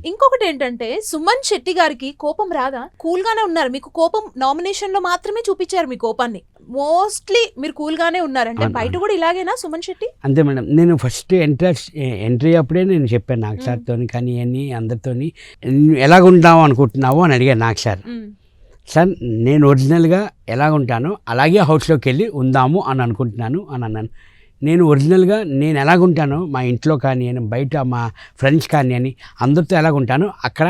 ఇంకొకటి ఏంటంటే సుమన్ శెట్టి గారికి కోపం రాదా? కూల్ గానే ఉన్నారు. మీకు కోపం నామినేషన్ లో మాత్రమే చూపించారు మీ కోపాన్ని. మోస్ట్లీ మీరు కూల్ గానే ఉన్నారు. అంటే బయట కూడా ఇలాగేనా సుమన్ శెట్టి? అంతే మేడం. నేను ఫస్ట్ ఎంట్రీ అప్పుడే నేను చెప్పాను నాగ్ సార్తో కానీ అని అందరితోని ఎలాగుంటావు అనుకుంటున్నావు అని అడిగాను నాగ్ సార్. సార్ నేను ఒరిజినల్గా ఎలాగుంటానో అలాగే హౌస్లోకి వెళ్ళి ఉందాము అని అనుకుంటున్నాను అని అన్నాను. నేను ఒరిజినల్గా నేను ఎలాగుంటానో మా ఇంట్లో కానీ బయట మా ఫ్రెండ్స్ కానీ అని అందరితో ఎలాగుంటానో అక్కడ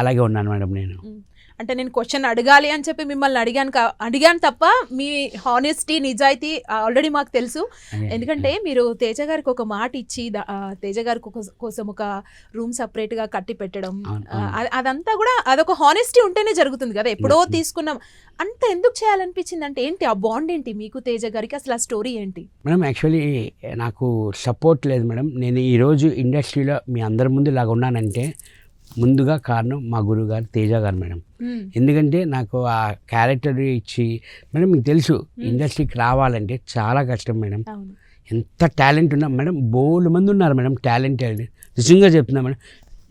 అలాగే ఉన్నాను మేడం నేను. అంటే నేను క్వశ్చన్ అడగాలి అని చెప్పి మిమ్మల్ని అడిగాను తప్ప మీ హానెస్టీ నిజాయితీ ఆల్రెడీ మాకు తెలుసు. ఎందుకంటే మీరు తేజ గారికి ఒక మాట ఇచ్చి తేజ గారి కోసం ఒక రూమ్ సపరేట్గా కట్టి పెట్టడం అదంతా కూడా అదొక హానెస్టీ ఉంటేనే జరుగుతుంది కదా. ఎప్పుడో తీసుకున్నాం అంత ఎందుకు చేయాలనిపించింది? అంటే ఏంటి ఆ బాండ్ ఏంటి మీకు తేజ గారికి? అసలు ఆ స్టోరీ ఏంటి మేడం? యాక్చువల్లీ నాకు సపోర్ట్ లేదు మేడం. నేను ఈరోజు ఇండస్ట్రీలో మీ అందరి ముందు ఇలాగ ఉన్నానంటే ముందుగా కారణం మా గురువు గారు తేజ గారు మేడం. ఎందుకంటే నాకు ఆ క్యారెక్టర్ ఇచ్చి మేడం మీకు తెలుసు ఇండస్ట్రీకి రావాలంటే చాలా కష్టం మేడం. ఎంత టాలెంట్ ఉన్నా మేడం, బోల్డ్ మంది ఉన్నారు మేడం టాలెంటెడ్. నిజంగా చెప్తున్నా మేడం,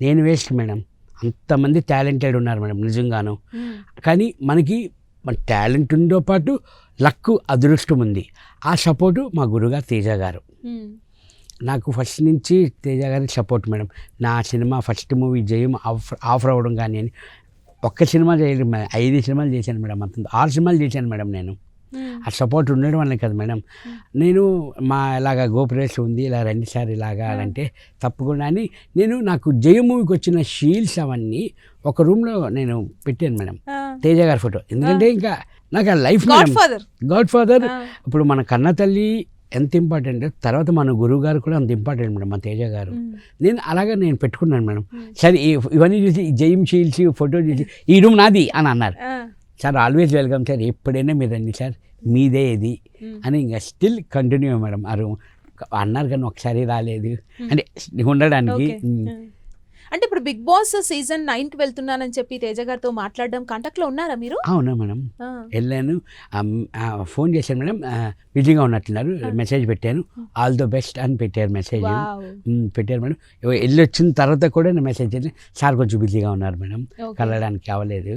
నేను వేస్ట్ మేడం. అంతమంది టాలెంటెడ్ ఉన్నారు మేడం నిజంగాను. కానీ మనకి మన టాలెంట్ ఉందో పాటు లక్ అదృష్టం ఉంది. ఆ సపోర్టు మా గురువుగారు తేజ గారు. నాకు ఫస్ట్ నుంచి తేజ గారికి సపోర్ట్ మేడం. నా సినిమా ఫస్ట్ మూవీ జయం ఆఫర్ అవ్వడం కానీ అని ఒక్క సినిమా చేయలేదు మేడం, 5 సినిమాలు చేశాను మేడం. అంత 6 సినిమాలు చేశాను మేడం నేను. ఆ సపోర్ట్ ఉండడం వల్లే కదా మేడం. నేను మా ఇలాగా గోపురేష్ ఉంది ఇలా రండి సార్ ఇలాగా అంటే తప్పకుండా అని నాకు జయ మూవీకి వచ్చిన షీల్డ్స్ అవన్నీ ఒక రూమ్లో నేను పెట్టాను మేడం, తేజ గారి ఫోటో. ఎందుకంటే ఇంకా నాకు ఆ లైఫ్ గాడ్ ఫాదర్. ఇప్పుడు మన కన్న తల్లి ఎంత ఇంపార్టెంట్, తర్వాత మన గురువు గారు కూడా అంత ఇంపార్టెంట్ మేడం మా తేజ గారు. నేను పెట్టుకున్నాను మేడం. సరే ఇవన్నీ చూసి జయం షీల్డ్స్ ఫోటో చూసి ఈ రూమ్ నాది అని అన్నారు. సార్ ఆల్వేస్ వెల్కమ్ సార్, ఎప్పుడైనా మీరు రండి సార్, మీదే ఇది అని ఇంకా స్టిల్ కంటిన్యూ మేడం. ఆ రూమ్ అన్నారు కానీ ఒకసారి రాలేదు అంటే ఉండడానికి. అంటే ఇప్పుడు బిగ్ బాస్ సీజన్ 9కి వెళ్తున్నానని చెప్పి తేజ గారితో మాట్లాడడం కాంటాక్ట్ లో ఉన్నారా మీరు? అవునా మేడం, వెళ్ళాను. ఫోన్ చేశాను మేడం, బిజీగా ఉన్నట్టున్నారు. మెసేజ్ పెట్టాను, ఆల్ ద బెస్ట్ అని పెట్టారు మెసేజ్ పెట్టారు మేడం. వెళ్ళి వచ్చిన తర్వాత కూడా నేను మెసేజ్ చేసి సార్ కొంచెం బిజీగా ఉన్నారు మేడం, కలవడానికి అవ్వలేదు.